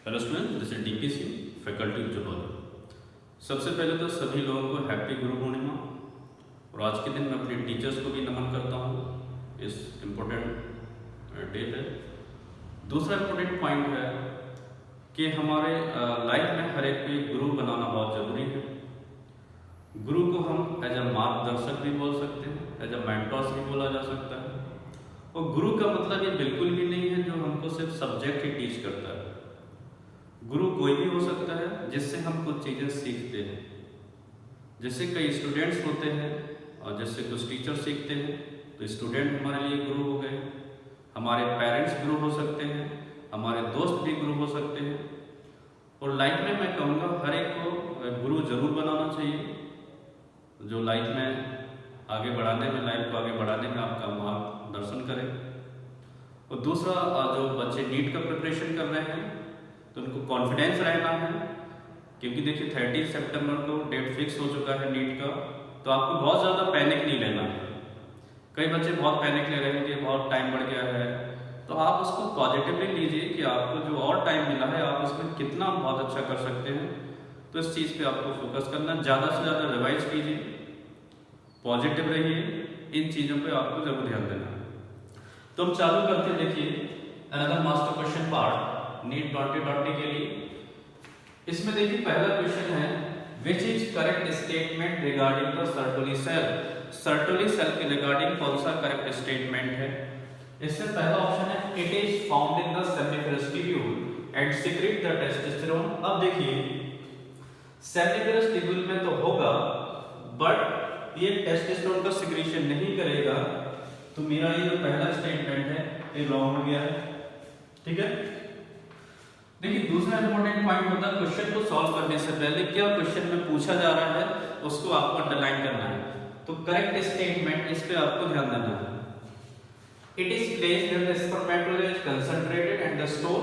Hello student, this is DP Singh, faculty of zoology. सबसे पहले तो सभी लोगों को हैप्पी गुरु पूर्णिमा। और आज के दिन मैं अपने टीचर्स को भी नमन करता हूँ इस इम्पोर्टेंट डे पे। दूसरा इम्पोर्टेंट पॉइंट है कि हमारे लाइफ में हर एक को एक गुरु बनाना बहुत ज़रूरी है। गुरु को हम एज अ मार्गदर्शक भी बोल सकते हैं, एज अ मेंटर्स भी बोला जा सकता है। और गुरु का मतलब ये बिल्कुल भी नहीं है जो हमको सिर्फ सब्जेक्ट ही टीच करता है। गुरु कोई भी हो सकता है जिससे हम कुछ चीज़ें सीखते हैं। जैसे कई स्टूडेंट्स होते हैं और जिससे कुछ टीचर सीखते हैं, तो स्टूडेंट हमारे लिए गुरु हो गए। हमारे पेरेंट्स गुरु हो सकते हैं, हमारे दोस्त भी गुरु हो सकते हैं। और लाइफ में मैं कहूँगा हर एक को गुरु जरूर बनाना चाहिए, जो लाइफ में आगे बढ़ाने में, लाइफ को आगे बढ़ाने में आपका मार्गदर्शन करे। और दूसरा, जो बच्चे नीट का प्रिपरेशन कर रहे हैं तो उनको कॉन्फिडेंस रहना है, क्योंकि देखिए 30 सितंबर को डेट फिक्स हो चुका है नीट का। तो आपको बहुत ज़्यादा पैनिक नहीं लेना है। कई बच्चे बहुत पैनिक ले रहे हैं कि बहुत टाइम बढ़ गया है, तो आप उसको पॉजिटिवली लीजिए कि आपको जो और टाइम मिला है आप उसमें कितना बहुत अच्छा कर सकते हैं। तो इस चीज़ पे आपको फोकस करना, ज़्यादा से ज़्यादा रिवाइज कीजिए, पॉजिटिव रहिए, इन चीज़ों पे आपको जरूर ध्यान देना है। तो हम चालू करते हैं। देखिए another master question part NEET 2020 के लिए। इसमें देखिए पहला क्वेश्चन है, which is correct statement regarding the Sertoli cell. Sertoli cell के रिगार्डिंग कौन सा करेक्ट स्टेटमेंट है। इसमें पहला ऑप्शन है, it is found in the seminiferous tubule and secrete the testosterone. अब देखिए सेमिफेरस ट्यूब्यूल में तो होगा, बट ये टेस्टोस्टेरोन का सिक्रीशन नहीं करेगा। तो मेरा ये जो पहला स्टेटमेंट है ये रॉन्ग हो गया है। ठीक है। देखिए दूसरा इंपॉर्टेंट पॉइंट होता है, क्वेश्चन को सॉल्व करने से पहले क्या क्वेश्चन में पूछा जा रहा है उसको आपको अंडरलाइन करना है। तो करेक्ट स्टेटमेंट, इस पे आपको ध्यान देना है। It is placed where the spermatozoa is concentrated and the store.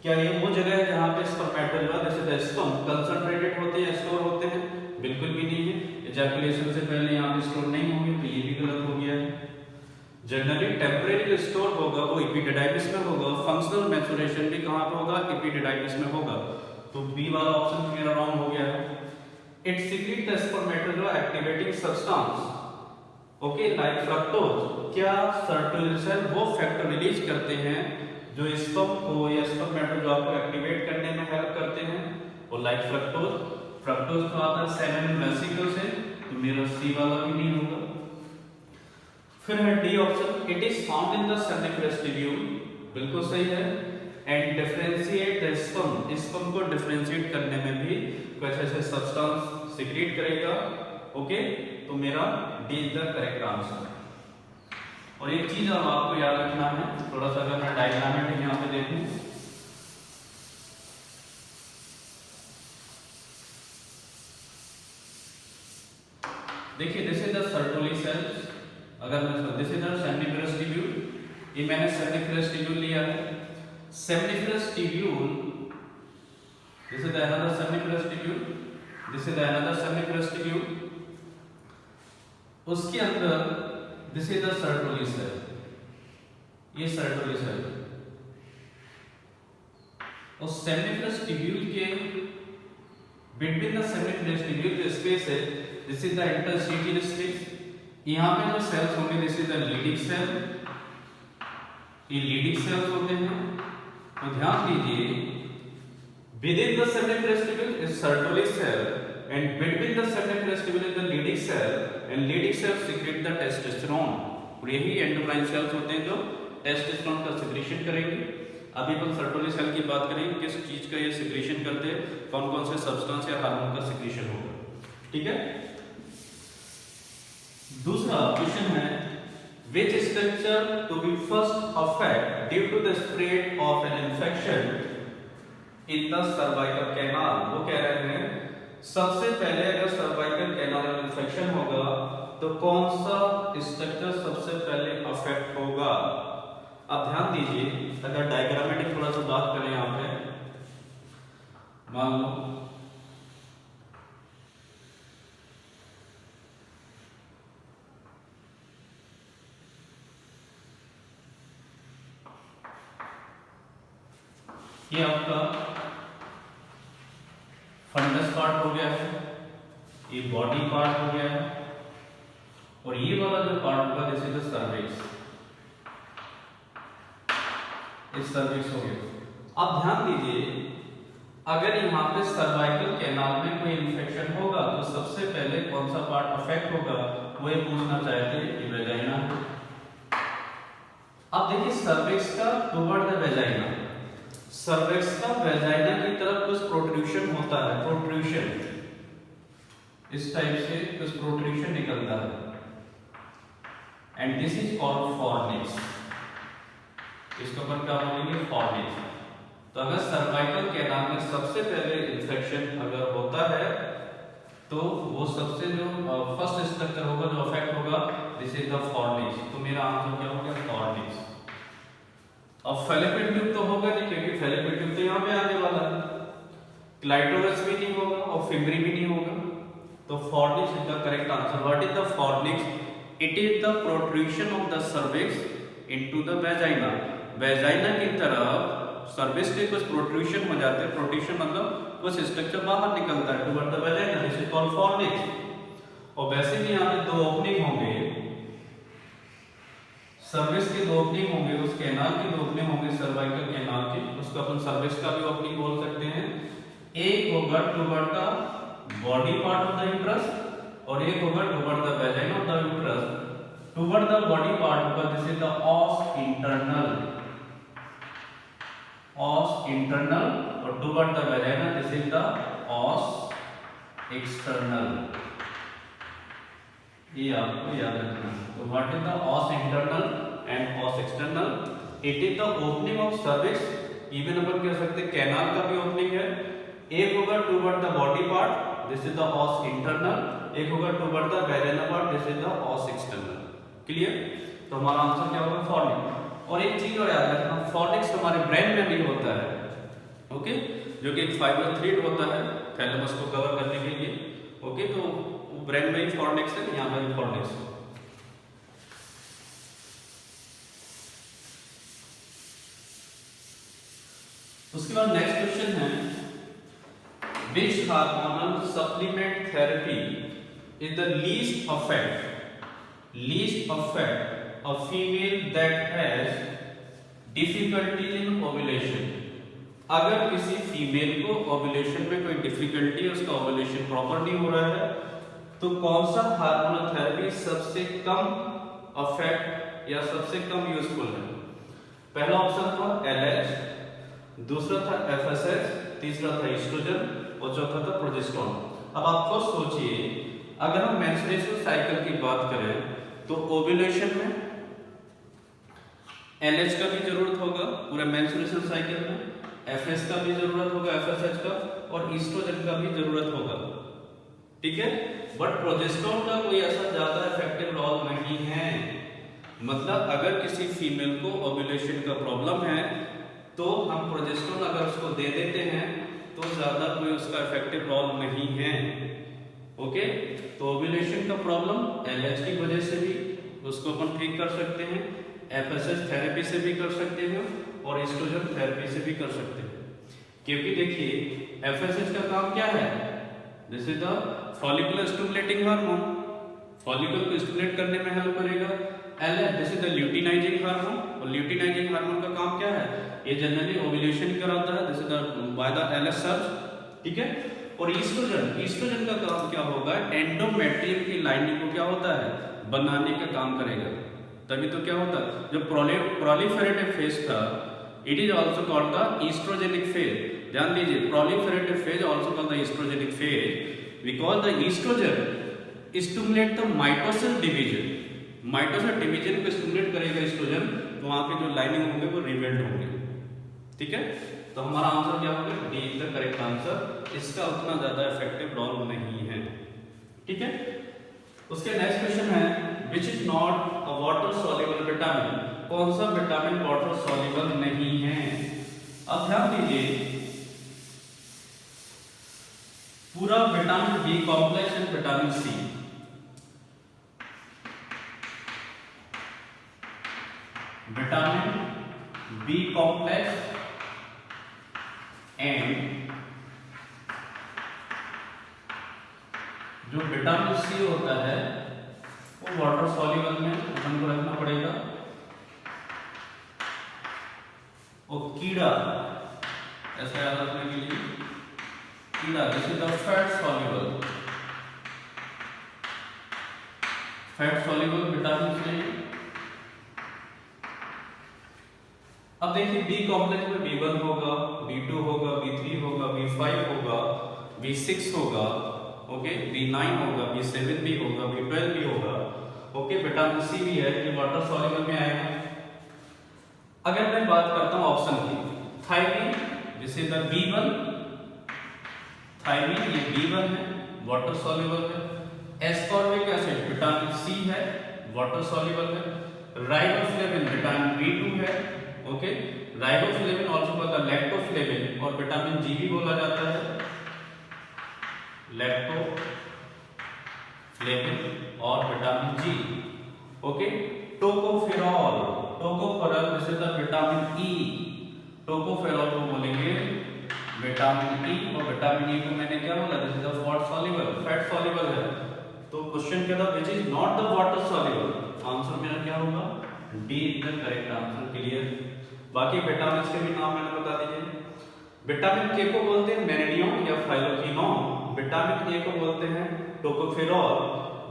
क्या ये वो जगह है जहां पे स्पर्मेटोजोआ जैसे द स्पर्म कंसंट्रेटेड होते हैं, स्टोर होते हैं? बिल्कुल भी नहीं है। इजैकुलेशन से पहले यहां पे स्टोर नहीं होंगे, तो ये भी गलत हो गया है। जनरली टेम्परेरी जो स्टोर होगा वो एपिडिडाइमिस में होगा। फंक्शनल मैचुरेशन भी कहां पे होगा? एपिडिडाइमिस में होगा। तो बी वाला ऑप्शन मेरा रॉन्ग हो गया है। It secret the spermatozoa activating substance, okay, like fructose. क्या सर्टोली सेल वो फैक्टर रिलीज करते हैं जो स्पर्म को या स्पर्मेटोजोआ को एक्टिवेट करने में हेल्प करते हैं? और लाइक फ्रक्टोज, फ्रक्टोज तो आता है सेमिनल वेसिकल से, तो मेरा सी वाला भी नहीं होगा। फिर है D option, it is found in the seminiferous tubule, बिल्कुल सही है। And differentiate the sperm, sperm को डिफरेंशिएट करने में भी कुछ ऐसे सब्सटेंस सीक्रेट करेगा। ओके, तो मेरा D is the correct answer. और एक चीज अब आपको याद रखना है, थोड़ा सा अगर मैं डायग्रामेटिक यहां पे देखूं, देखिए this is the Sertoli cells. अगर मैं this is the seminiferous tubule, ये मैंने सेमिफेरस ट्यूब्यूल लिया है। Seminiferous tubule, this is another seminiferous tubule, this is another seminiferous tubule. उसके अंदर this is the Sertoli cell, ये सर्टोली सेल। और सेमिफेरस ट्यूब्यूल के बिटवीन द सेमिफेरस ट्यूब्यूल जो स्पेस है, this is the interstitial space. यहाँ पे जो सेल्स होंगे this is the Leydig cell, ये लीडिंग सेल्स होते हैं। तो ध्यान दीजिए, within the seminiferous tubule is Sertoli cell and between the seminiferous tubule is the Leydig cell and Leydig cell secrete the testosterone. और यही एंडोक्राइन सेल्स होते हैं जो टेस्टोस्टेरोन का सीक्रेशन करेंगे। अभी हम सर्टोली सेल की बात करेंगे, किस चीज का ये सीक्रेशन करते हैं, कौन कौन से सब्सटेंस या हार्मोन का सीक्रेशन होगा। ठीक है। दूसरा क्वेश्चन है, which structure to be first affected due to the spread of an infection in the cervical canal। वो कह रहे हैं सबसे पहले अगर सर्वाइकल कैनाल में इंफेक्शन होगा तो कौन सा स्ट्रक्चर सबसे पहले अफेक्ट होगा। अब ध्यान दीजिए, अगर डायग्रामेटिक थोड़ा सा बात करें यहाँ पे, मान लो ये आपका फंडस पार्ट हो गया है, ये बॉडी पार्ट हो गया है, और ये वाला जो पार्ट होगा दिस इज द सर्विक्स, इस सर्विक्स हो गया। अब ध्यान दीजिए, अगर यहाँ पे सर्वाइकल कैनाल में कोई इन्फेक्शन होगा तो सबसे पहले कौन सा पार्ट अफेक्ट होगा, वो ये पूछना चाहते हैं कि वेजाइना। अब देखिए सर्विक्स का टुवर्ड द वेजाइना, सर्विक्स का वेजाइना की तरफ कुछ प्रोट्रूशन होता है, प्रोट्रूशन इस टाइप से कुछ प्रोट्रूशन निकलता है, and this is called fornix. इसके ऊपर क्या बोलेंगे, फॉर्निक्स। तो अगर सर्वाइकल कैनाल में सबसे पहले इंफेक्शन अगर होता है तो वो सबसे जो फर्स्ट स्ट्रक्चर होगा जो अफेक्ट होगा दिस इज द फॉर्निक्स। तो मेरा आंसर क्या हो गया, फॉर्निक्स। अब फैलोपियन ट्यूब तो होगा नहीं, क्योंकि फैलोपियन ट्यूब तो यहाँ पे आने वाला है, क्लाइटोरस भी नहीं होगा और फिमरी भी नहीं होगा, तो fornix is the correct answer. What is the fornix? It is the protrusion of the cervix into the vagina. Vagina की तरफ सर्विस के कुछ प्रोट्रूशन हो जाते हैं, प्रोट्रूशन मतलब कुछ स्ट्रक्चर बाहर निकलता है toward the vagina, this is called fornix. और वैसे भी यहाँ पे दो ओपनिंग होंगे, सर्विस के दो ओपनिंग होंगे, उस कैनाल के दो ओपनिंग होंगे सर्वाइकल कैनाल के, उसको अपन सर्विस का भी ओपनिंग बोल सकते हैं। एक होगा toward the body part of the uterus और एक होगा toward the vagina of the uterus. Toward the body part होगा this is the os internal, os internal, और toward the vagina this is the os external. ये आपको याद रखना। तो what is the os internal and os external? It is the opening of cervix, even अपन कह सकते हैं कैनाल का भी ओपनिंग है। एक होगा toward the body part this is the os internal, एक होगा toward the vagina part this is the os external. Clear? तो हमारा आंसर क्या होगा, फॉर्निक्स। और एक चीज और याद रखना, फॉर्निक्स हमारे ब्रेन में भी होता है, ओके, जो कि एक फाइबर थ्रेड होता है थैलेमस को कवर करने के लिए, ओके। तो ब्रेन में ही फॉर्निक्स है, यहाँ पर भी फॉर्निक्स है। उसके बाद नेक्स्ट क्वेश्चन है, which hormonal supplement therapy is the least affect a female that has difficulty in ovulation? अगर किसी फीमेल को ओव्यूलेशन में कोई डिफिकल्टी है, उसका ओव्यूलेशन प्रॉपर नहीं हो रहा है, तो कौन सा हार्मोनल थेरेपी सबसे कम अफेक्ट या सबसे कम यूजफुल है? पहला ऑप्शन था एलएच, दूसरा था एफएसएच, तीसरा था एस्ट्रोजन और चौथा था प्रोजेस्टेरोन। अब आप खुद सोचिए, अगर हम मेंस्ट्रुएशन साइकिल की बात करें तो ओव्यूलेशन में एलएच का भी जरूरत होगा पूरे मेंस्ट्रुएशन साइकिल में, एफएस का भी जरूरत होगा, एफएसएच का, और एस्ट्रोजन का भी जरूरत होगा, ठीक है। बट प्रोजेस्टेरोन का कोई ऐसा ज्यादा इफेक्टिव रोल नहीं है। मतलब अगर किसी फीमेल को ओव्यूलेशन का प्रॉब्लम है तो हम प्रोजेस्टेरोन अगर उसको दे देते हैं तो ज्यादा कोई उसका इफेक्टिव रोल नहीं है, ओके। तो ओव्यूलेशन का प्रॉब्लम एलएच की वजह से भी उसको अपन ठीक कर सकते हैं, एफएसएच थेरेपी से भी कर सकते हैं और एस्ट्रोजन थेरेपी से भी कर सकते हैं। क्योंकि देखिए एफएसएच का काम क्या है, this is the follicular stimulating hormone, follicle को स्टिमुलेट करने में हेल्प करेगा। LH this is the luteinizing hormone, और ल्यूटिनाइजिंग हार्मोन का काम क्या है, ये जनरली ओव्यूलेशन कराता है, this is the by the LH search, ठीक है। और ईस्ट्रोजन का काम क्या होगा, एंडोमेट्रियम की लाइनिंग को क्या होता है, बनाने का काम करेगा। तभी तो क्या होता है, जो प्रोलिफेरेटिव फेज था, it is also called the oestrogenic phase. ध्यान दीजिए, proliferative phase also called the oestrogenic phase because the oestrogen stimulate the mitosis division, mitosis division को स्टिमुलेट करेगा ईस्ट्रोजन, तो वहां के जो लाइनिंग होंगे वो रिवेल्ड होंगे, ठीक है। तो हमारा आंसर क्या होगा, D is the correct answer. इसका उतना ज्यादा इफेक्टिव रोल नहीं है, ठीक है। उसके नेक्स्ट क्वेश्चन है, which is not a water soluble vitamin? कौन सा विटामिन वाटर सॉल्युबल नहीं है? अब ध्यान दीजिए, पूरा vitamin B complex and vitamin C, vitamin B complex जो विटामिन सी होता है वो वाटर सॉल्युबल में अपन को रखना पड़ेगा, और कीड़ा ऐसा याद रखने के लिए, कीड़ा this is the fat soluble, fat soluble vitamin नहीं। अब देखिए बी कॉम्प्लेक्स में B1 होगा, B2 होगा, B3 होगा, B5 होगा, B6 होगा, ओके, B9 होगा, B7 भी होगा, B12 भी होगा, ओके। विटामिन सी भी है कि वाटर सॉल्युबल में आएगा। अगर मैं बात करता हूं ऑप्शन की, thiamine this is the B1, thiamine ये B1 है, वाटर सॉल्युबल है। एस्कॉर्बिक एसिड विटामिन सी है, वाटर सॉल्युबल है। राइबोफ्लेविन विटामिन B2 है, okay. Riboflavin also called the lactoflavin, और विटामिन जी भी बोला जाता है, लैक्टोफ्लेविन और vitamin G, okay. Tocopherol, tocopherol this is the vitamin E, tocopherol को बोलेंगे विटामिन ई, और विटामिन ई को मैंने क्या बोला, this is the fat soluble, fat soluble है। तो क्वेश्चन क्या था, which is not the water soluble, answer मेरा क्या होगा, D is the correct answer. Clear. बाकी विटामिन के भी नाम मैंने बता दिए। विटामिन के को बोलते हैं मेरिडियन या फाइलोक्विनोन, विटामिन ए को बोलते हैं टोकोफेरॉल।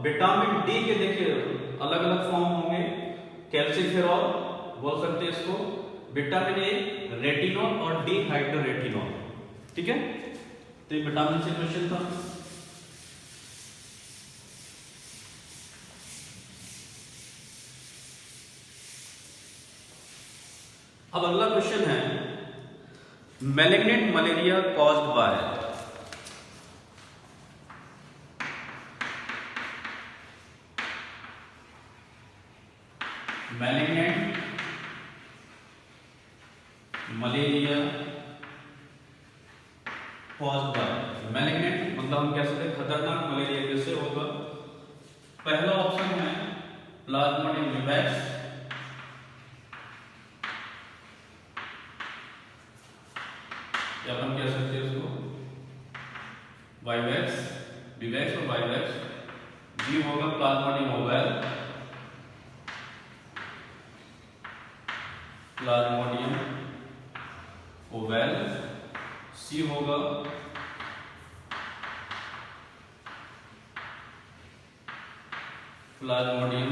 विटामिन डी के देखिए अलग अलग फॉर्म होंगे, कैल्सिफेरॉल बोल सकते हैं इसको, विटामिन ए रेटिनॉल और डी हाइड्रोरेटिनॉल, ठीक है। तो ये विटामिन से क्वेश्चन था। अब अगला क्वेश्चन है, malignant malaria caused by, malignant malaria caused by, malignant मतलब हम कह सकते हैं खतरनाक मलेरिया कैसे होगा। पहला ऑप्शन है प्लाज्मोडियम विवैक्स, या अपन कह सकते हैं उसको वाइवैक्स, विवैक्स और वाइवैक्स। बी होगा प्लाज्मोडियम ओवैल, प्लाज्मोडियम ओवैल। सी होगा प्लाज्मोडियम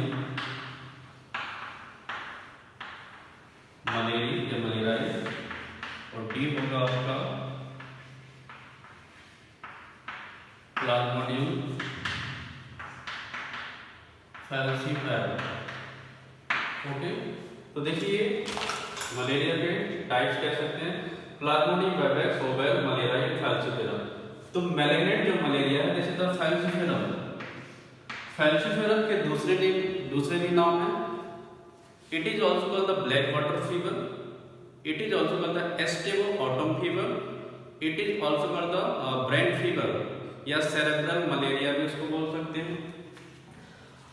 मलेरी या मलेराई, और डी होगा आपका प्लाज्मोडियम फैल्सीफेरम, ओके। तो देखिए मलेरिया के टाइप्स कह सकते हैं, plasmodium vivax, ovale, malariae, falciparum. तो मैलिग्नेंट जो मलेरिया है this is the falciparum. Falciparum के दूसरे भी नाम है, it is also called the black water fever, it is also called the aestivo autumn fever, it is also called the brain fever या cerebral malaria भी उसको बोल सकते हैं।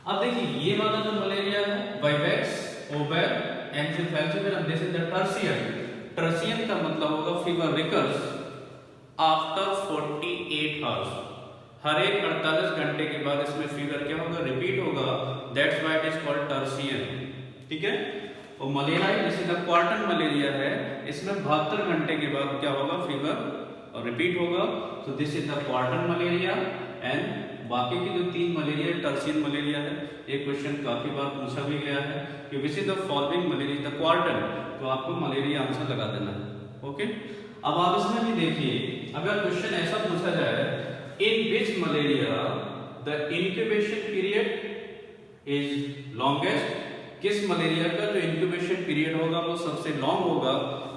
अब देखिए ये वाला जो मलेरिया है vivax, ovale and falciparum, this is the tertian. Tertian का मतलब होगा फीवर रिकर्स आफ्टर 48 आवर्स, हर एक 48 घंटे के बाद इसमें फीवर क्या होगा, रिपीट होगा, that's why it is called tertian, ठीक है। और मलेरिया जैसे द क्वार्टन मलेरिया है, इसमें 72 घंटे के बाद क्या होगा, फीवर रिपीट होगा। So this is the quartan malaria. And बाकी की जो 3 मलेरिया टर्शियन मलेरिया है, एक क्वेश्चन काफी बार पूछा भी गया है कि which is the following malaria the quartan, तो आपको मलेरिया आंसर लगा देना है, ओके। अब आप इसमें भी देखिए, अगर क्वेश्चन ऐसा पूछा जाए in which malaria the incubation period is longest, किस मलेरिया का जो इंक्यूबेशन पीरियड होगा वो सबसे लॉन्ग होगा,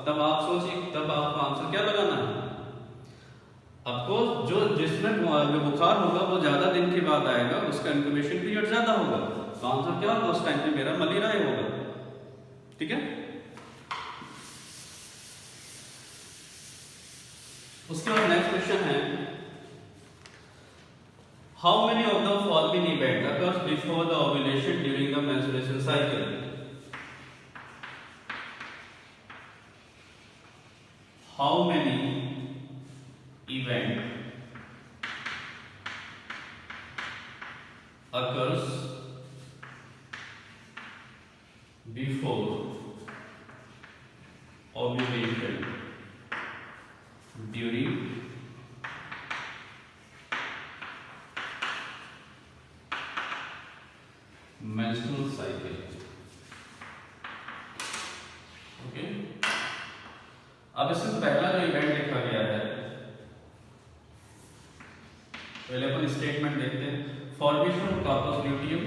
तब आप सोचिए, तब आपको आंसर क्या लगाना है। आपको जो जिसमें जो बुखार होगा वो ज्यादा दिन के बाद आएगा, उसका इंक्यूबेशन पीरियड ज्यादा होगा, तो आंसर क्या होगा उस टाइम पे मेरा मलेरिया होगा, ठीक है। उसके बाद नेक्स्ट क्वेश्चन है, how many of the following event occurs before the ovulation during the menstruation cycle. How many event occurs before ovulation during menstrual cycle. Okay, अब इसमें पहला जो इवेंट लिखा गया है, पहले अपन स्टेटमेंट देखते हैं। Formation of corpus luteum,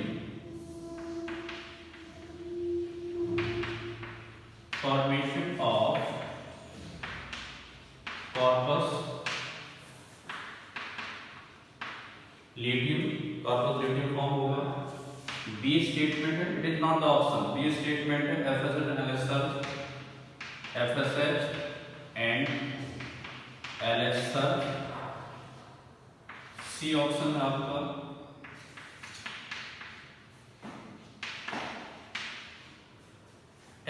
formation of corpus luteum, corpus luteum form होगा। बी स्टेटमेंट है, it is not the option, B statement है FSH and LH surge. C option है आपका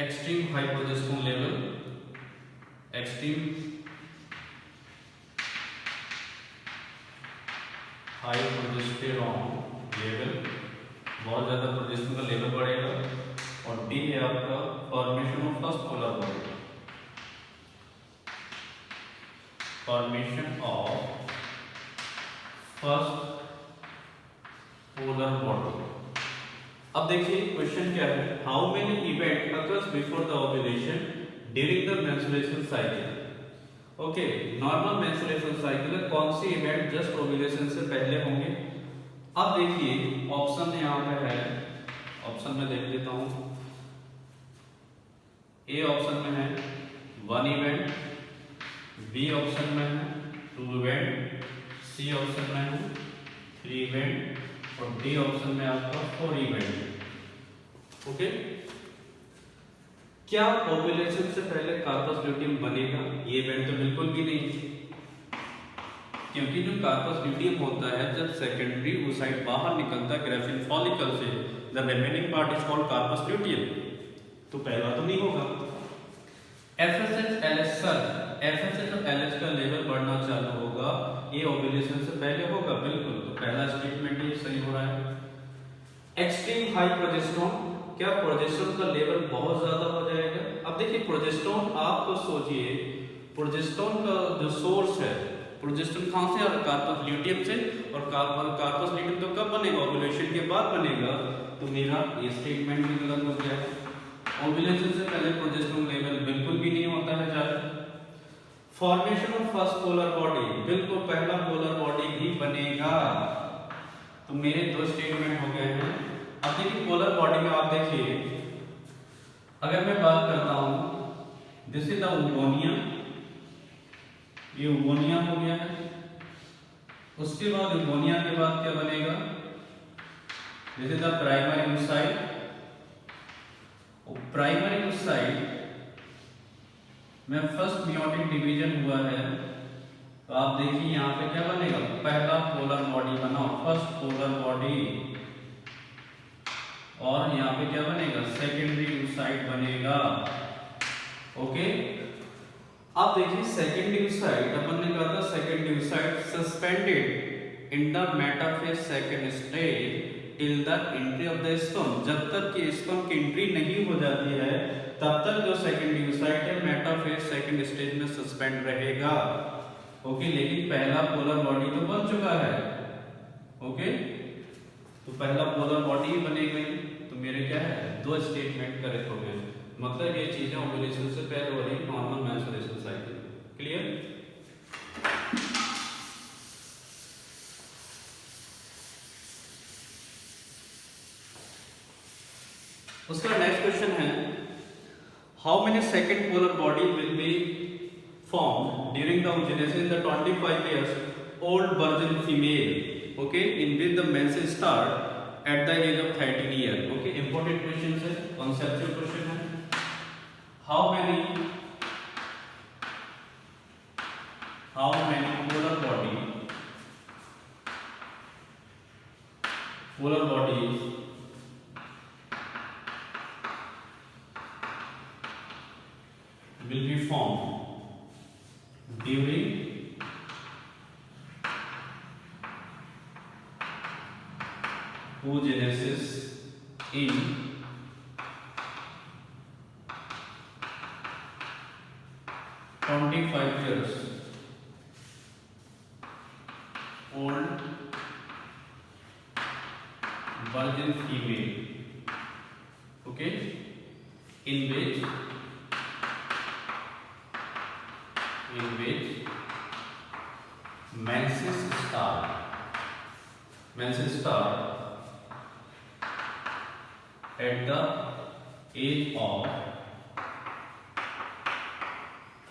extreme high progesterone level, extreme high progesterone level, बहुत ज्यादा progesterone का level बढ़ेगा। और डी है आपका formation of first polar body, formation of first polar body. अब देखिए क्वेश्चन क्या है, how many event occurs before the ovulation during the menstruation cycle. Okay, normal menstruation cycle में कौन सी इवेंट जस्ट ओव्यूलेशन से पहले होंगे। अब देखिए ऑप्शन यहाँ पे है, ऑप्शन में देख लेता हूं। ए ऑप्शन में है 1 इवेंट, बी ऑप्शन में है 2 इवेंट, सी ऑप्शन में है 3 इवेंट और डी ऑप्शन में आपका 4 इवेंट। ओके, क्या ओव्यूलेशन से पहले कार्पस ल्यूटियम बनेगा? ये इवेंट तो बिल्कुल भी नहीं, क्योंकि जो कार्पस ल्यूटियम होता है जब सेकेंडरी oocyte बाहर निकलता है ग्रेफिन फॉलिकल से, the remaining part is called corpus luteum, तो पहला तो नहीं होगा। FSH LH सर्च, FSH और LH का लेवल बढ़ना चालू होगा, ये ओव्यूलेशन से पहले होगा बिल्कुल, तो पहला स्टेटमेंट ही सही हो रहा है। एक्सट्रीम हाई प्रोजेस्टेरोन, क्या प्रोजेस्टेरोन का लेवल बहुत ज्यादा हो जाएगा? अब देखिए प्रोजेस्टेरोन, आप तो सोचिए प्रोजेस्टेरोन का जो सोर्स है, प्रोजेस्टेरोन कहां से? और कार्पस ल्यूटियम से, और कार्पस ल्यूटियम तो कब बनेगा? ओव्यूलेशन के बाद बनेगा, तो मेरा ये स्टेटमेंट भी गलत हो गया। ओव्यूलेशन से पहले प्रोजेस्टेरोन लेवल बिल्कुल भी नहीं होता है ज्यादा। Formation of first polar body, बिल्कुल पहला पोलर बॉडी भी बनेगा, तो मेरे 2 स्टेटमेंट हो गए हैं। अब देखिए पोलर बॉडी में आप देखिए, अगर मैं बात करता हूं, दिस इज द ओवोनिया, ये ओवोनिया हो गया है। उसके बाद ओवोनिया के बाद क्या बनेगा? This is the primary oocyte, primary oocyte में फर्स्ट मियोटिक डिवीजन हुआ है, तो आप देखिए यहाँ पे क्या बनेगा? पहला पोलर बॉडी बना, फर्स्ट पोलर बॉडी, और यहाँ पे क्या बनेगा? सेकेंडरी oocyte बनेगा। ओके, अब देखिए सेकेंडरी oocyte, अपन ने कहा था secondary oocyte suspended in the metaphase second stage till the entry of the sperm, जब तक कि स्पर्म की एंट्री नहीं हो जाती है तब तक जो सेकेंडरी oocyte है मेटाफेज सेकेंड स्टेज में सस्पेंड रहेगा। ओके, लेकिन पहला पोलर बॉडी तो बन चुका है। ओके, तो पहला पोलर बॉडी ही बनेगा, तो मेरे क्या है? 2 स्टेटमेंट करेक्ट हो गए, मतलब ये चीजें ओव्यूलेशन से पहले हो रही नॉर्मल मेंस्ट्रुएशन साइकिल। क्लियर? उसका नेक्स्ट क्वेश्चन है, how many second polar body will be formed during the ovulation in the 25 years old virgin female, okay, in which the menses start at the age of 13 years. Okay, important questions है, conceptual question है। how many polar bodies will be formed during oogenesis in (25 years old virgin female, okay, in which menses start at the age of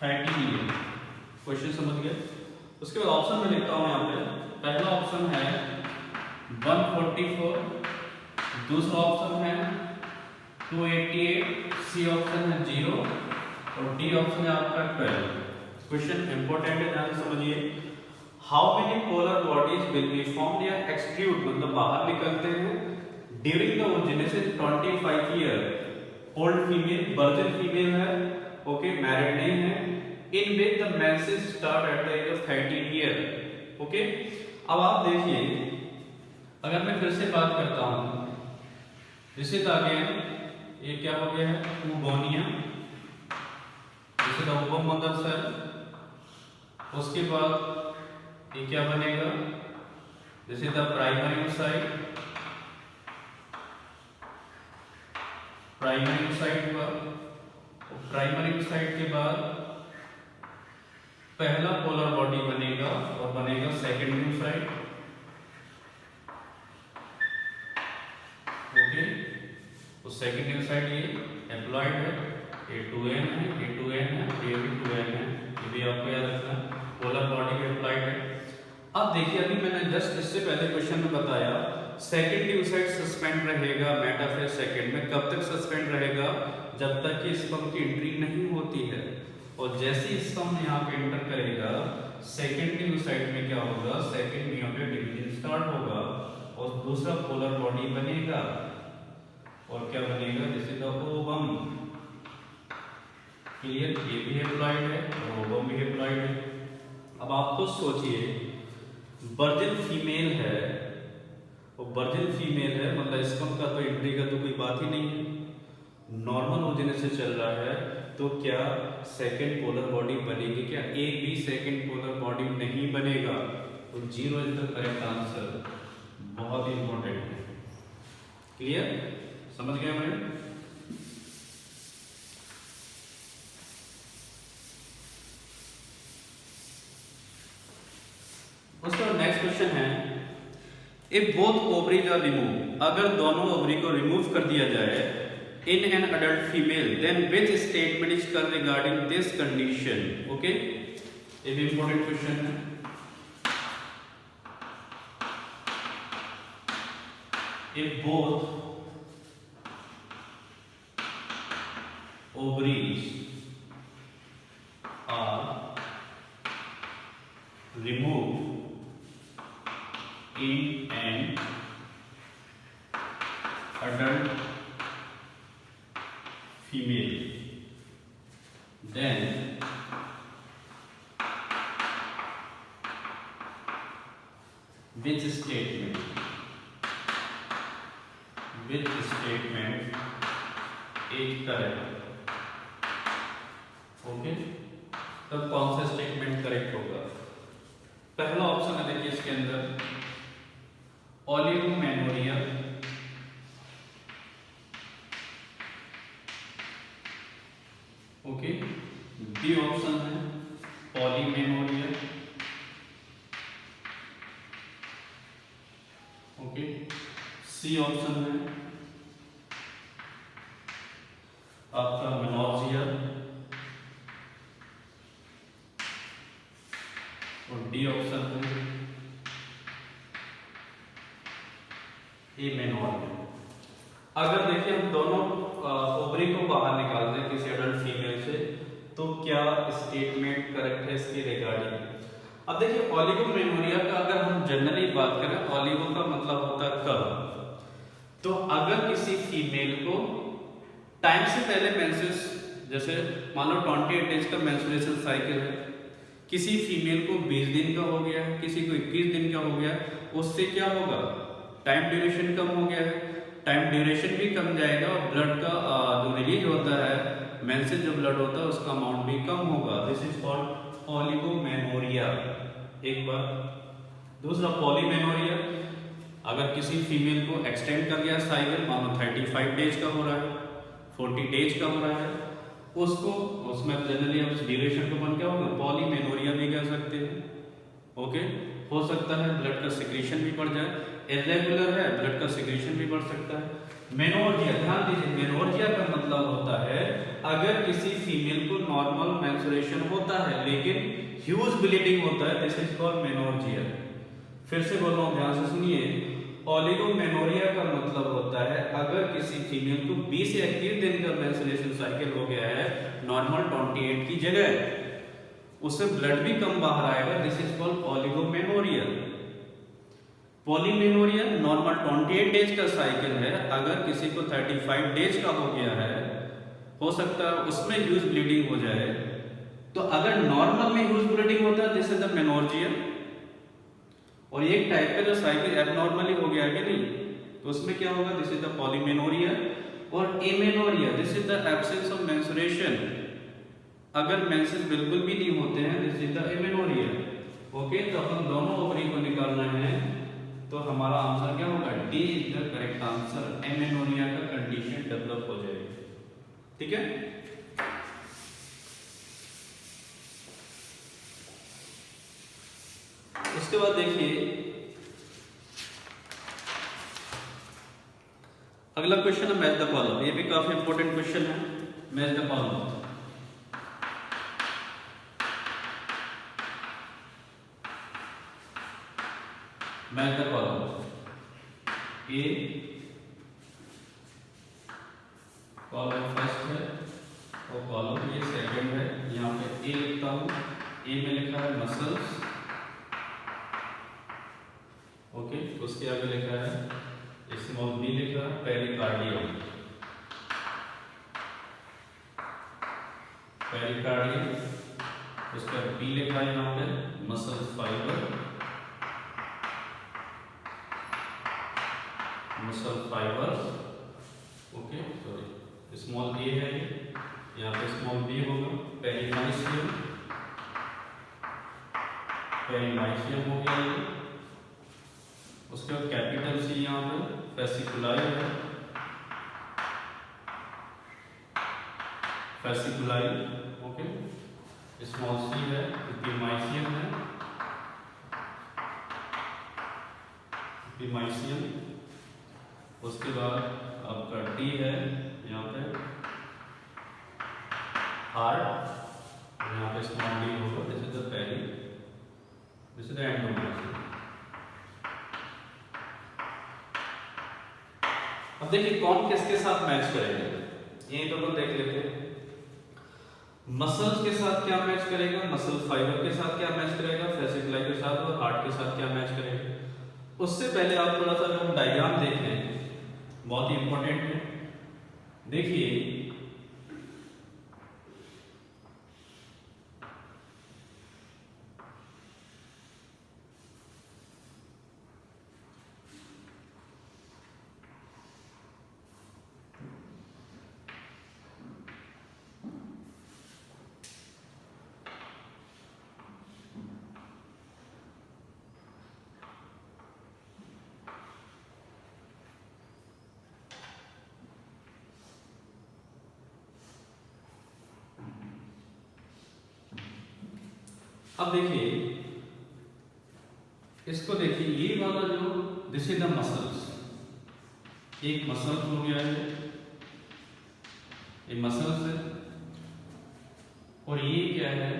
30 years। Question समझ गए? उसके बाद option में लिखता हूं यहाँ पे। पहला ऑप्शन है 144, दूसरा ऑप्शन है 288, सी ऑप्शन है 0 और डी ऑप्शन है आपका 12। क्वेश्चन इंपॉर्टेंट है, ध्यान से समझिए। How many polar bodies will be formed या एक्सट्रूड, मतलब बाहर निकलते हैं during the oogenesis 25 year old female, virgin female है, ओके, मैरिड नहीं है, in which the menses start at the age of 30 year, okay. अब आप देखिए, अगर मैं फिर से बात करता हूं, जैसे आगे ये क्या हो गया है, oogonia, जैसे द ओवम मदर सेल, उसके बाद ये क्या बनेगा, जैसे द प्राइमरी oocyte हुआ, प्राइमरी oocyte के बाद पहला पोलर बॉडी बनेगा और बनेगा सेकेंडरी oocyte, ओके। तो सेकेंडरी oocyte ये एप्लॉइड है, ये 2n है, ये 2n है, ये भी 2n है, ये भी आपको याद रखना, पोलर बॉडी भी एप्लॉइड है। अब देखिए, अभी मैंने जस्ट इससे पहले क्वेश्चन में बताया सेकेंडरी oocyte सस्पेंड रहेगा मेटाफेज सेकेंड में। कब तक सस्पेंड रहेगा? जब तक कि स्पर्म की एंट्री नहीं होती है, और जैसे ही स्पर्म यहाँ पे एंटर करेगा सेकेंडरी oocyte में क्या होगा, सेकेंड नियोनेट डिवीजन स्टार्ट होगा और दूसरा पोलर बॉडी बनेगा, और क्या बनेगा, जैसे द ओवम, क्लियर, ये भी एप्लॉइड है और ओवम भी एप्लॉइड है। अब आप खुद सोचिए, वर्जिन फीमेल है, और वर्जिन फीमेल है मतलब स्पर्म का तो एंट्री का तो कोई बात ही नहीं है, नॉर्मल oogenesis चल रहा है, तो क्या सेकेंड पोलर बॉडी बनेगी? क्या एक भी सेकेंड पोलर बॉडी नहीं बनेगा, तो 0 इज द करेक्ट आंसर। बहुत इंपॉर्टेंट है, क्लियर, समझ गए मैंने? उसका नेक्स्ट क्वेश्चन है, if both ovaries are remove, अगर दोनों ओवरी को रिमूव कर दिया जाए in an adult female, then which statement is correct regarding this condition, okay, ये भी important question है। if both ovaries are removed in an adult female, then which statement is correct, okay. तब कौन सा statement correct होगा? पहला option है, देखिए इसके अंदर ओलिगोमेनोरिया, ओके। बी ऑप्शन है पॉलीमेनोरिया, ओके। सी ऑप्शन है आपका मेनोर्जिया, और डी ऑप्शन है एमेनोरिया। अगर देखिए हम दोनों ओवरी को बाहर निकाल दें किसी एडल्ट फीमेल से, तो क्या स्टेटमेंट करेक्ट है इसके रिगार्डिंग? अब देखिए, ओलिगोमेनोरिया का अगर हम जनरली बात करें, ओलिगो का मतलब होता है कब, तो अगर किसी फीमेल को टाइम से पहले मेंसेस, जैसे मान लो 28 डेज का मेंस्ट्रुएशन साइकिल है, किसी फीमेल को 20 दिन का हो गया, किसी को 21 दिन का हो गया, उससे क्या होगा, टाइम ड्यूरेशन कम हो गया है, टाइम ड्यूरेशन भी कम जाएगा और ब्लड का जो रिलीज होता है मेंसेस जो ब्लड होता है उसका अमाउंट भी कम होगा। This is called oligomenorrhoea. एक बार दूसरा पॉलीमेनोरिया, अगर किसी फीमेल को एक्सटेंड कर गया साइकिल, मानो 35 डेज का हो रहा है, 40 डेज का हो रहा है, उसको उसमें जनरली हम उस ड्यूरेशन को बन क्या होगा, पॉलीमेनोरिया भी कह सकते हैं। ओके, हो सकता है ब्लड का सिक्रीशन भी बढ़ जाए, इरेगुलर है ब्लड का सिक्रीशन भी बढ़ सकता है। मेनोर्जिया, ध्यान दीजिए, मेनोर्जिया का मतलब होता है अगर किसी फीमेल को नॉर्मल मेंस्ट्रुएशन होता है लेकिन ह्यूज ब्लीडिंग होता है, दिस इज कॉल्ड मेनोर्जिया। फिर से बोल रहा हूं, ध्यान से सुनिए, ओलिगोमेनोरिया का मतलब होता है अगर किसी फीमेल को 20 से 21 दिन का मेंस्ट्रुएशन साइकिल हो गया है नॉर्मल 28 की जगह, उससे ब्लड भी कम बाहर आएगा, this is called oligomenorrhoea. Polymenorrhoea normal 28 days का साइकिल है, अगर किसी को 35 डेज का हो गया है, हो सकता है उसमें ह्यूज ब्लीडिंग हो जाए, तो अगर नॉर्मल में ह्यूज ब्लीडिंग होता है दिस इज द मेनोर्जिया। और एक टाइप का जो साइकिल एबनॉर्मली हो गया है कि नहीं, तो उसमें क्या होगा, दिस इज द पॉलीमेनोरिया। और amenorrhoea, this is the absence of menstruation, अगर मेंसेस बिल्कुल भी नहीं होते हैं, this is the amenorrhoea. Okay, तो अपन दोनों ओवरी को निकालना है, तो हमारा आंसर क्या होगा, D is the correct answer, amenorrhoea का कंडीशन डेवलप हो जाएगी। ठीक है, उसके बाद देखिए अगला क्वेश्चन है मैच द कॉलम। ये भी काफी इंपॉर्टेंट क्वेश्चन है, match the column. Match the column, A column first है और कॉलम ये सेकंड है। यहाँ पे ए लिखता हूं, ए में लिखा है मसल्स, ओके, उसके आगे लिखा है स्मॉल बी, लिखा है पेरिकार्डियम, पेरिकार्डियम, उसका बी लिखा है यहाँ पे muscle fibre, muscle fibres, okay, sorry small a है यहाँ पे, स्मॉल बी होगा पेरिमाइसियम, पेरिमाइसियम हो गया ये। उसके बाद कैपिटल सी यहाँ पे फेसिकुलाई है, फेसिकुलाई, ओके, स्मॉल सी है एपिमाइसियम है, एपिमाइसियम। उसके बाद आपका डी है यहाँ पे हार्ट, यहाँ पे स्मॉल डी होगा, this is the peri, this is the endomysium. अब देखिए कौन किसके साथ मैच करेगा, ये तो अपन देख लेते हैं। मसल्स के साथ क्या मैच करेगा, मसल फाइबर के साथ क्या मैच करेगा, फेसिकुलाई के साथ, और हार्ट के साथ क्या मैच करेगा। उससे पहले आप थोड़ा सा हम डायग्राम देख लें, बहुत ही इंपॉर्टेंट है। देखिए अब देखिए इसको देखिए, ये वाला जो दिस इज द मसल्स, एक मसल हो गया है, ये मसल्स है, और ये क्या है,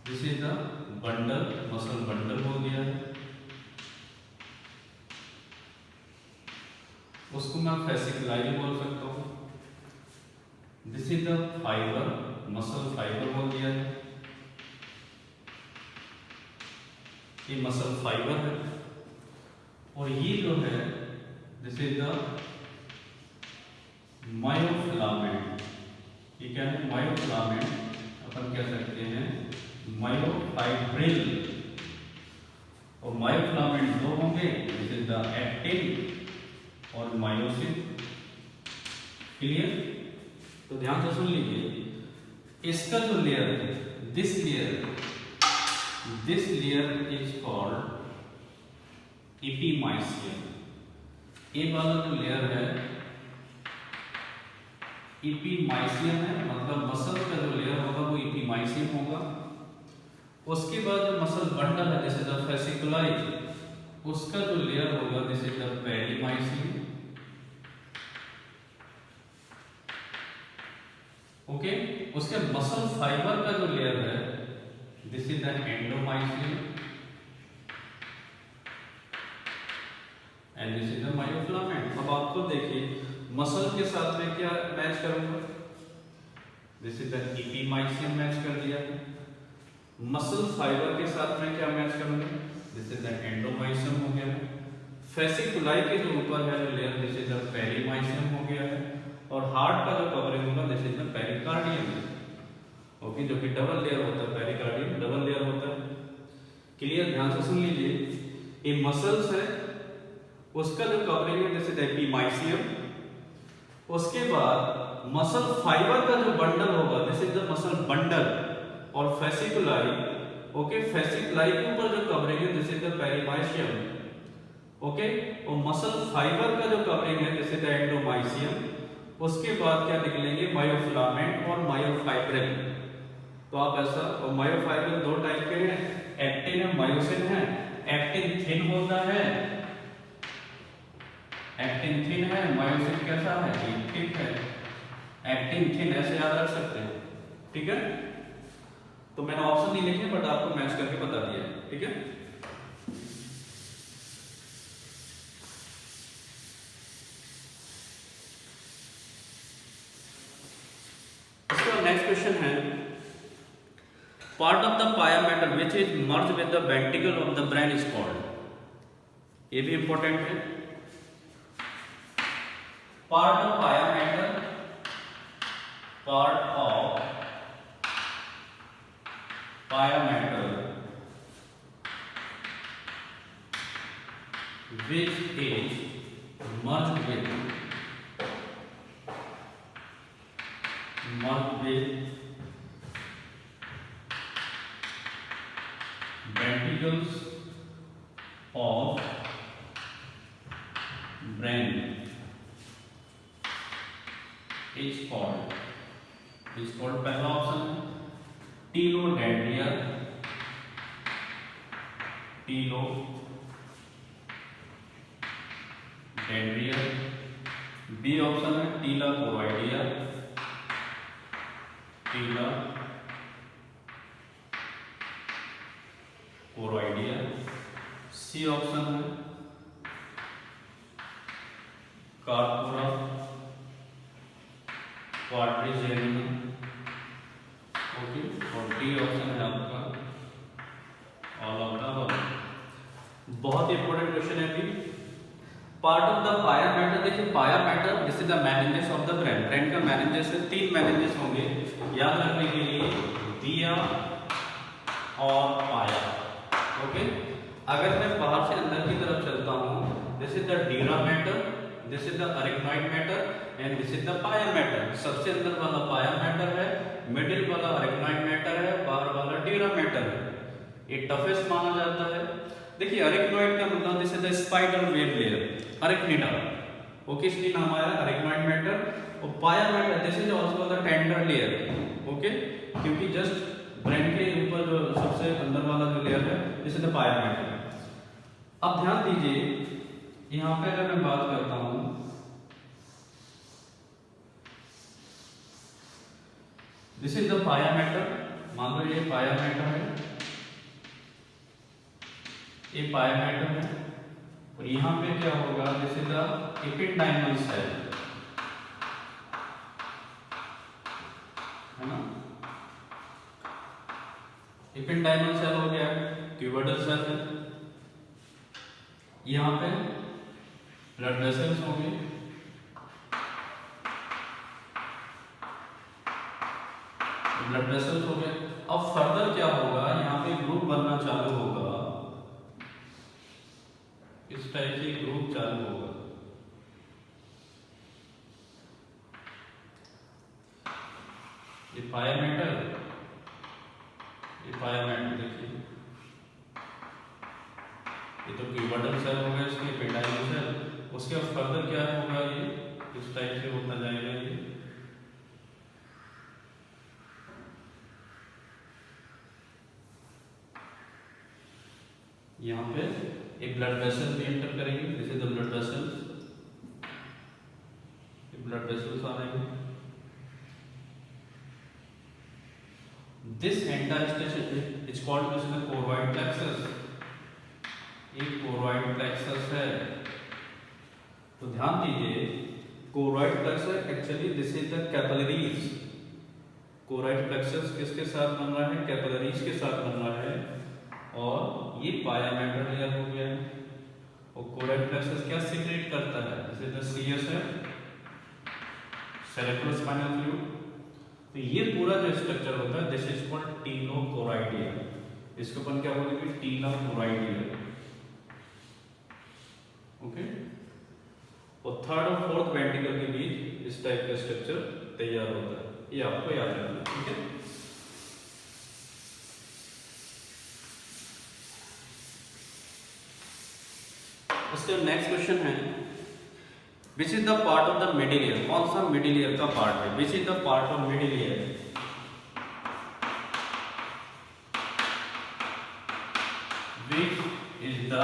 this is the bundle, muscle bundle हो गया है। उसको मैं फेसिकुलाई बोल सकता हूं। This is the fibre, muscle fibre हो गया है, ये मसल फाइबर है। और ये जो है दिस इज द मायोफिलामेंट, ये क्या है, मायोफिलामेंट, अपन कह सकते हैं मायोफाइब्रिल, और मायोफिलामेंट दो होंगे, दिस इज द एक्टिन और मायोसिन। क्लियर? तो ध्यान से सुन लीजिए, इसका जो लेयर है, this layer is called epimysium. ये वाला जो लेयर है एपिमाइसियम है, मतलब मसल का जो लेयर होगा वो एपिमाइसियम होगा। उसके बाद जो मसल बंडल है, दिस इज द फेसिकुलाई, उसका जो लेयर होगा दिस इज द पेरिमाइसियम। ओके, उसके मसल फाइबर का जो लेयर है this is the endomysium and this is the myofilament. अब आपको देखिए मसल के साथ में क्या मैच करूंगा, this is the epimysium match कर दिया है। मसल फाइबर के साथ में क्या मैच करूंगा, दिस इज द एंडोमाइसियम हो गया है। फेसिकुलाई के जो ऊपर है जो लेयर दिस इज द पेरिमाइसियम हो गया है। और हार्ट का जो कवरिंग होगा this is the pericardium. Okay, जो कि डबल लेयर होता है, पेरिकार्डियम डबल लेयर होता है। क्लियर? ध्यान से सुन लीजिए, ये मसल्स है, उसका जो कवरिंग है दिस इज एपिमाइसियम। उसके बाद मसल फाइबर का जो बंडल होगा this is the muscle bundle. और फेसिकुलाई, ओके, फेसिकुलाई के ऊपर जो कवरिंग है दिस इज द पेरिमाइसियम। ओके, और मसल फाइबर का जो कवरिंग है दिस इज द एंडोमाइसियम। उसके बाद क्या निकलेंगे, मायोफिलामेंट और मायोफाइब्रिन। तो आप ऐसा, और मायोफाइब्रिन दो टाइप के हैं, एक्टिन है, मायोसिन है। एक्टिन थिन होता है, एक्टिन थिन है, मायोसिन कैसा है, थिक है। एक्टिन थिन ऐसे याद रख सकते हैं, ठीक है? तो मैंने ऑप्शन नहीं लिखे बट आपको मैच करके बता दिया, ठीक है? इसका नेक्स्ट क्वेश्चन है, part of the pia matter which is merge with the ventricle of the brain is called. ये भी इंपॉर्टेंट है। पार्ट ऑफ पाया मैटर, पार्ट ऑफ पाया matter which is merged with ventricles of brain is called पहला option है टीलोडेंड्रिया, B option है टीला कोरोइडिया, सी option है कार्पोरा क्वाड्रिजेनियम, ओके, और डी ऑप्शन है आपका ऑल ऑफ द अबव। बहुत इंपॉर्टेंट क्वेश्चन है अभी। Part of the pia matter, देखिए पाया mater this is the meninges of the brain. Brain का मेनिंजेस है, 3 मेनिंजेस होंगे याद रखने के लिए, दिया और पाया। ओके, अगर मैं बाहर से अंदर की तरफ चलता हूँ, this is the dura mater, this is the arachnoid mater and this is the pia mater. सबसे अंदर वाला पाया मैटर है, मिडिल वाला अरेक्नॉइड मैटर है, बाहर वाला डीरा मैटर है। ये टफेस्ट माना जाता है। देखिए अरेक्नॉइड का मतलब this is the spider web layer, arachnida, okay, इसलिए नाम आया अरेक्नॉइड मैटर। और pia mater this is also the tender layer, okay, क्योंकि जस्ट ब्रेन के ऊपर जो सबसे अंदर वाला जो लेयर है this is the pia mater. अब ध्यान दीजिए, यहाँ पे अगर मैं बात करता हूं, this is the pia matter, मान लो ये पाया मैटर है, ये पाया मैटर है, और यहाँ पे क्या होगा, this is the ependymal cell, है ना। एपिडाइमल सेल हो गया, क्यूबोइडल सेल है, यहाँ पे ब्लड वेसल्स होंगे, ब्लड वेसल्स हो गए। अब फर्दर क्या होगा, यहाँ पे ग्रुप बनना चालू होगा, टाइप से ग्रुप चालू होगा। ये पाया मेटल, देखिए ये तो क्यूबोइडल सेल हो गया, इसके एपिडाइल सेल। उसके बाद फर्दर क्या होगा, ये इस टाइप से होता जाएगा। ये यहाँ पे एक ब्लड वेसल भी एंटर करेंगे। This is the blood vessels, blood vessels आ रहे हैं। This interstitial is called as the choroid plexus। एक choroid plexus है, तो ध्यान दीजिए choroid plexus actually this is the capillaries. choroid plexus किसके साथ बन रहा है, कैपिलरीज के साथ बन रहा है, और ये पाया मेटल लेयर हो गया है। और choroid plexus क्या सीक्रेट करता है, this is the CSF, cerebrospinal fluid। तो ये पूरा जो स्ट्रक्चर होता है दिस इज कॉल्ड टीलोकोराइडिया। इसको अपन क्या बोलेंगे, टीलोकोराइडिया। ओके, और थर्ड और फोर्थ वेंट्रिकल के बीच इस टाइप का स्ट्रक्चर तैयार होता है, ये आपको याद रखना है। ठीक है, उसके नेक्स्ट क्वेश्चन है which is the part of the middle ear. कौन सा मिडिल ईयर का पार्ट है, which is the part of middle ear. Which is the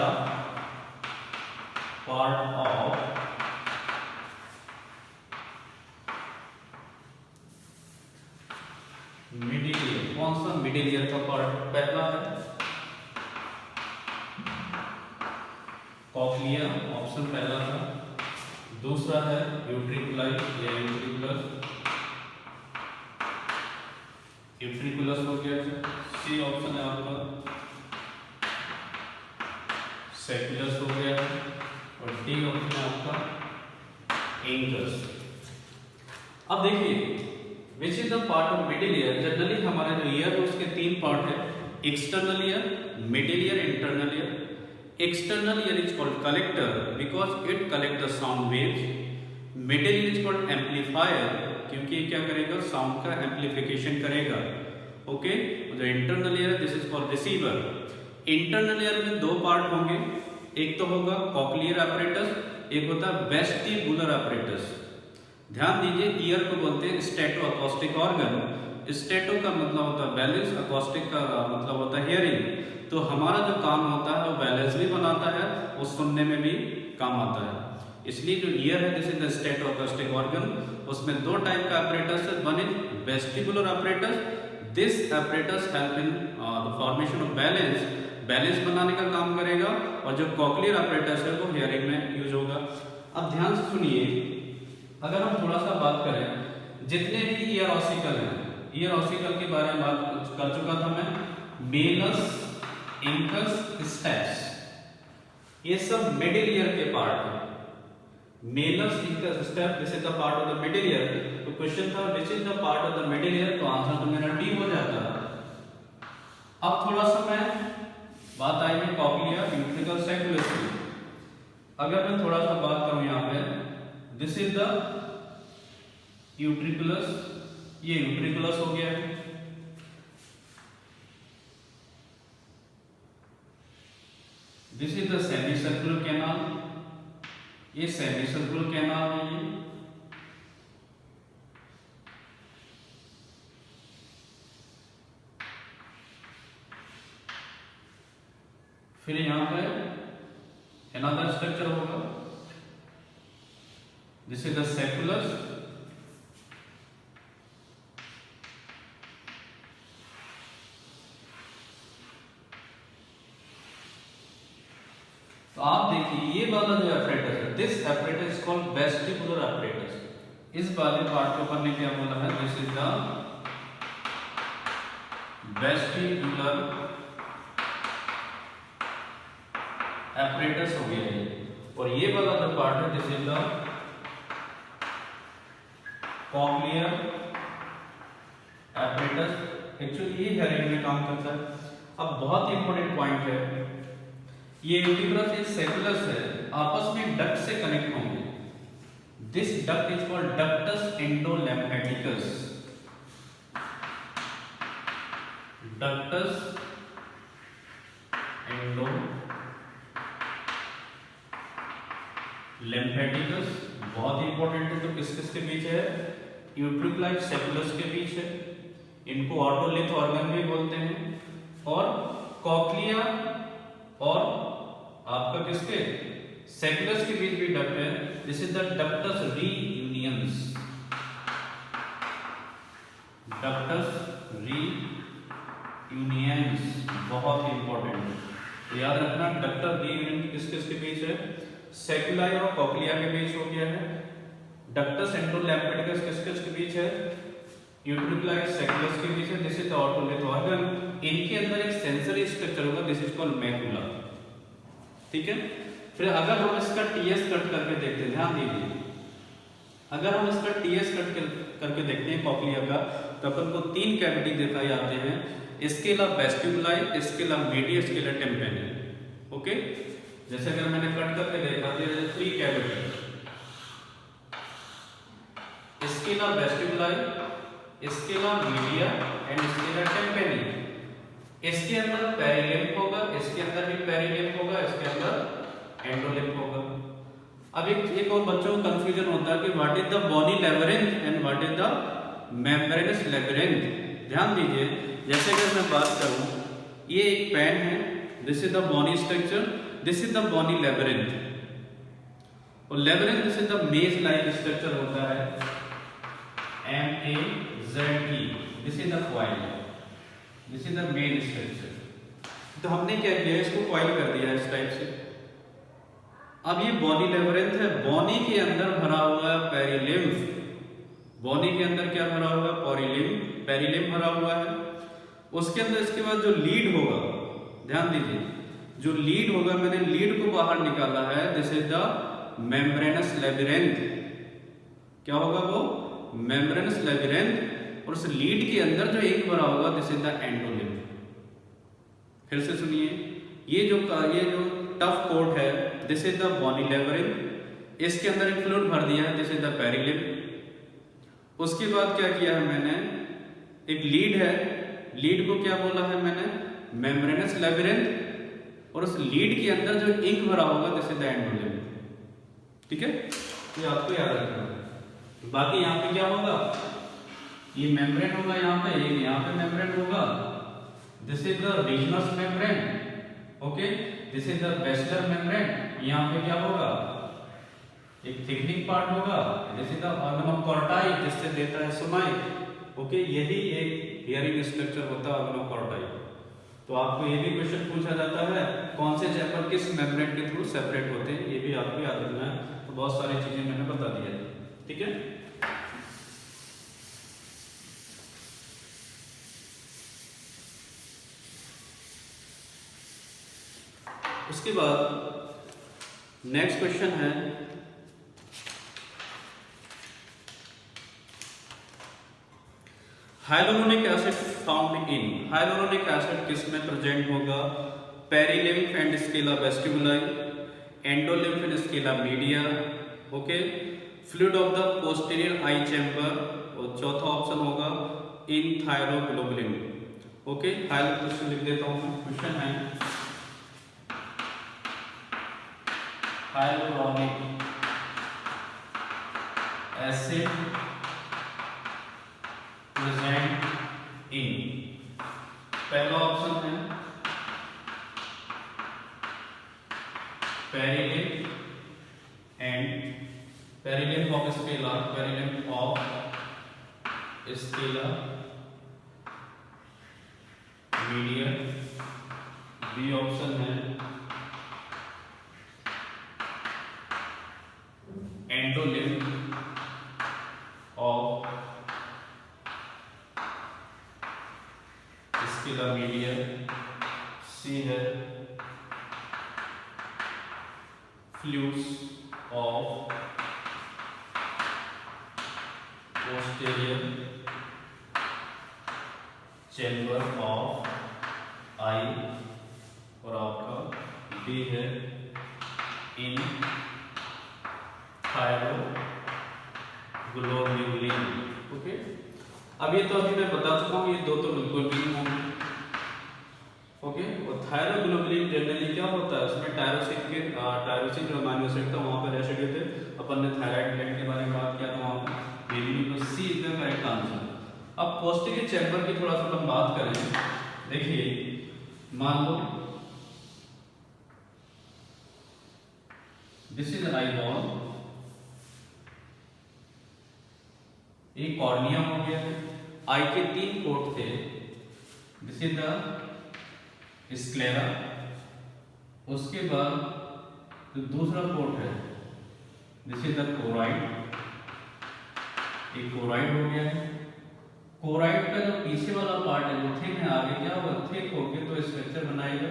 part of middle ear. कौन सा मिडिल ईयर का पार्ट, पहला है कॉक्लिया, ऑप्शन पहला था। दूसरा है यूट्रिकुलाई या यूट्रिकुलस हो गया, सी ऑप्शन है आपका। सेक्युलस हो गया, और डी ऑप्शन है आपका एंकस। अब देखिए विच is the part of middle ear. Generally हमारे जो ईयर है उसके तीन पार्ट है, external ear, middle ear, internal ear. External ear is called collector because it collect the sound waves. Middle ear is called amplifier क्योंकि ये क्या करेगा, साउंड का एम्पलीफिकेशन करेगा। ओके, जो इंटरनल ईयर है this is called receiver. Internal ear में दो पार्ट होंगे, एक तो होगा कॉक्लियर apparatus, एक होता है वेस्टिबुलर apparatus। ध्यान दीजिए ईयर को बोलते हैं स्टेटो अकॉस्टिक ऑर्गन। स्टेटो का मतलब होता है बैलेंस, अकॉस्टिक का मतलब होता है हियरिंग। तो हमारा जो काम होता है वो बैलेंस भी बनाता है और सुनने में भी काम आता है। इसलिए जो ईयर है this is the stato acoustic organ. उसमें दो टाइप का apparatus है, one is vestibular apparatus। This apparatus help in the formation of balance, balance बनाने का काम करेगा, और जो कॉक्लियर apparatus है वो हियरिंग में यूज होगा। अब ध्यान से सुनिए, अगर हम थोड़ा सा बात करें जितने भी ईयर ऑसिकल हैं, ईयर ऑसिकल के बारे में बात कर चुका था मैं, मेलस, इंकस, स्टेप्स, ये सब मिडिल ईयर के पार्ट हैं। Malus, incus, step this is the part of the middle ear. तो क्वेश्चन था विच is the part of the middle ear, तो आंसर तो मेरा डी हो जाता है। अब थोड़ा सा मैं बात आएगी कॉक्लिया, यूट्रिकल, सेक्युलस की। अगर मैं थोड़ा सा बात करूं यहाँ पे, दिस इज द यूट्रिकुलस, ये यूट्रिकुलस हो गया है। This is the semi circular canal, ये सेमी सर्कुलर कैनाल है। ये फिर यहां पे अनदर स्ट्रक्चर होगा, दिस इज द सेक्युलस। तो आप देखिए ये वाला जो apparatus है, this apparatus is called vestibular apparatus। इस वाले पार्ट को अपन ने क्या बोला है, this is the vestibular apparatus हो गया ये। और ये वाला जो पार्ट है this is the cochlear apparatus। Actually ये हियरिंग में काम करता है। अब बहुत ही इंपॉर्टेंट पॉइंट है, ये यूट्रिकुलस एक सेक्युलस है, आपस में डक्ट से कनेक्ट होंगे। This duct is called ductus endolymphaticus. Ductus endolymphaticus बहुत इंपॉर्टेंट है। तो किस किस के बीच है? यूट्रिकुलाइट सेकुलस के बीच है, इनको ऑटोलिथ ऑर्गन भी बोलते हैं। और कॉक्लिया और आपका किसके सेकुलस के बीच भी डक्ट है। This is the ductus reuniens. Ductus reuniens बहुत इंपॉर्टेंट है, तो याद रखना डक्टस रीयूनियन किस किस के बीच है? सेकुलाई और कॉक्लिया के बीच हो गया है। डक्टस एंडोलिम्फेटिकस किस किस के बीच है? यूट्रिकुलाइट सेकुलस के बीच है। This is the otolith organ. इनके अंदर एक सेंसरी स्ट्रक्चर होगा, दिस इज कॉल्ड मैकुला। ठीक है। फिर अगर हम इसका टीएस कट करके देखते हैं, ध्यान दीजिए, अगर हम इसका टीएस कट करके देखते हैं कॉक्लिया का, तो अपन को 3 कैविटी दिखाई आते हैं, scala vestibuli, scala media, scala tympani. Okay, जैसे अगर मैंने कट करके देखा तो 3 cavity, scala vestibuli, scala media and scala tympani. इसके अंदर पेरिलिम्फ होगा, इसके अंदर भी पेरिलिम्फ होगा, इसके अंदर एंडोलिम्फ होगा। अब एक और बच्चों को कंफ्यूजन होता है कि what is the bony labyrinth and what is the membranous labyrinth. ध्यान दीजिए, जैसे अगर मैं बात करूं, ये एक पेन है, this is the bony structure, this is the bony labyrinth. और labyrinth this is the maze like structure होता है, MAZE, this is the coil, this is the main structure. तो हमने क्या किया, इसको कॉइल कर दिया इस टाइप से। अब ये बोनी लेबिरिंथ है, बोनी के अंदर भरा हुआ है पेरिलिम्फ, बोनी के अंदर क्या भरा हुआ है? पेरिलिम्फ भरा हुआ है। उसके अंदर इसके बाद जो लीड होगा, ध्यान दीजिए, जो लीड होगा, मैंने लीड को बाहर निकाला है, this is the membranous labyrinth. क्या होगा वो? Membranes labyrinth. और उस लीड के अंदर जो एक भरा होगा, दिस इज द एंडोलिम्फ। फिर से सुनिए, ये जो टफ कोट है, this is the bony labyrinth, इसके अंदर एक फ्लूइड भर दिया है, दिस इज द पेरिलिम्फ। उसके बाद क्या किया है मैंने, एक लीड है, लीड को क्या बोला है मैंने? Membranes labyrinth. और उस लीड के अंदर जो इंक भरा होगा, दिस इज द एंडोलिम्फ। ठीक है, ये आपको याद रखना है। बाकी यहाँ पे क्या होगा, ये मेम्ब्रेन होगा, यहाँ पे मेम्ब्रेन होगा, this is the reasons membrane. Okay, this is the basilar membrane. यहाँ पे क्या होगा, एक थिकनिंग पार्ट होगा, this is the organ of Corti, जिससे देता है सुनाई। ओके, यही एक हियरिंग स्ट्रक्चर होता है ऑर्गन ऑफ कॉर्टाई। तो आपको ये भी क्वेश्चन पूछा जाता है, कौन से चैप्टर किस मेम्ब्रेन के थ्रू सेपरेट होते हैं, ये भी आपको याद रखना है। तो बहुत सारी चीजें मैंने बता दिया है। ठीक है, उसके बाद नेक्स्ट क्वेश्चन है, hyaluronic acid found in. Hyaluronic acid किस में प्रेजेंट होगा? Perilymph and scala vestibuli, endolymph and scala media. Okay, fluid of the posterior eye chamber. और चौथा ऑप्शन होगा in thyroglobulin. Okay, hyalo question लिख देता हूं। क्वेश्चन है हाइलोरोनिक एसिड प्रेजेंट इन। पहला ऑप्शन है perilymph and perilymph of scala, perilymph of scala media. B option है endolymph of scala media. C है fluids of posterior chamber of eye. और आपका डी है इन थायरोग्लोब्यूलिन। ओके, अब ये तो अभी मैं बता चुका हूँ, ये दो तो बिल्कुल भी नहीं होंगे। ओके, और थायरोग्लोब्यूलिन जनरली क्या होता है, उसमें टायरोसिन जो अमीनो एसिड था वहाँ पर रेसिड्यू थे। अपन ने थायराइड ग्लैंड के बारे में बात किया था वहाँ पर, तो C is the correct answer. अब पोस्टीरियर चैम्बर की थोड़ा सा हम बात करें। देखिए, मान लो दिस इज आई बॉल, एक कॉर्निया हो गया है, आई के 3 कोट थे, दिस इज द स्क्लेरा, उसके बाद जो दूसरा कोट है दिस इज द कोराइड, एक कोराइड हो गया है। कोराइड का जो पीछे वाला पार्ट है जो थिन है, आगे क्या होगा, थिक होके तो स्ट्रक्चर बनाएगा।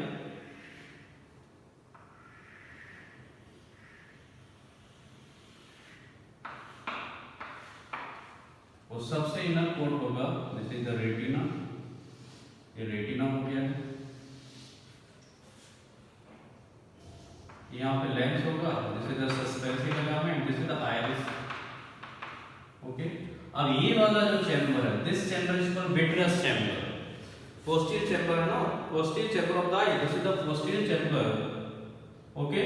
और सबसे इनर कोट होगा दिस इज द रेटिना, ये रेटिना हो गया है। यहाँ पे लेंस होगा, this is the suspensive ligament, this is the iris. Okay, अब ये वाला जो चैम्बर है, this chamber is called vitreous chamber. Posterior chamber है ना, posterior chamber of the I, this is the posterior chamber. Okay,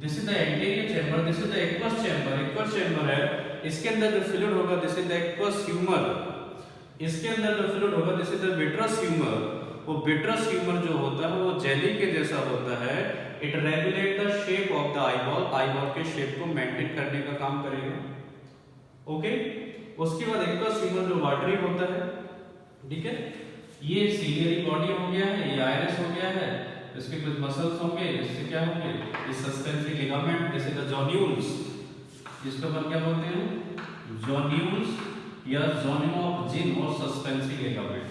this is the anterior chamber, this is the aqueous chamber. Aqueous chamber है, इसके अंदर जो fluid होगा this is the aqueous humour, इसके अंदर जो फ्लूइड होगा this is the vitreous humour. वो विट्रस ह्यूमर जो होता है वो जेली के जैसा होता है। It regulate the shape of the eyeball, eyeball के शेप को मेंटेन करने का काम करेगा। ओके, उसके बाद एक्वस ह्यूमर जो वाटरी होता है, ठीक है, ये सीलियरी बॉडी हो गया है, ये आइरिस हो गया है, इसके कुछ मसल्स होंगे, इससे क्या होंगे, ये suspensive ligament, this is the zonules, जिसको अपन क्या बोलते हैं, जोन्यूल्स या जोनियम ऑफ जिन और सस्पेंसिव लिगामेंट।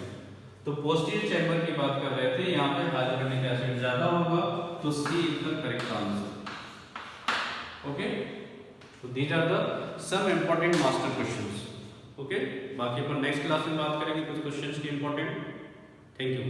तो पोस्टीरियर चैम्बर की बात कर रहे थे, यहाँ पे हाइलोरोनिक एसिड ज्यादा होगा, तो C is the correct answer. Okay, तो these are the some important master questions. Okay, बाकी अपन नेक्स्ट क्लास में बात करेंगे कुछ क्वेश्चंस की इंपॉर्टेंट। Thank you.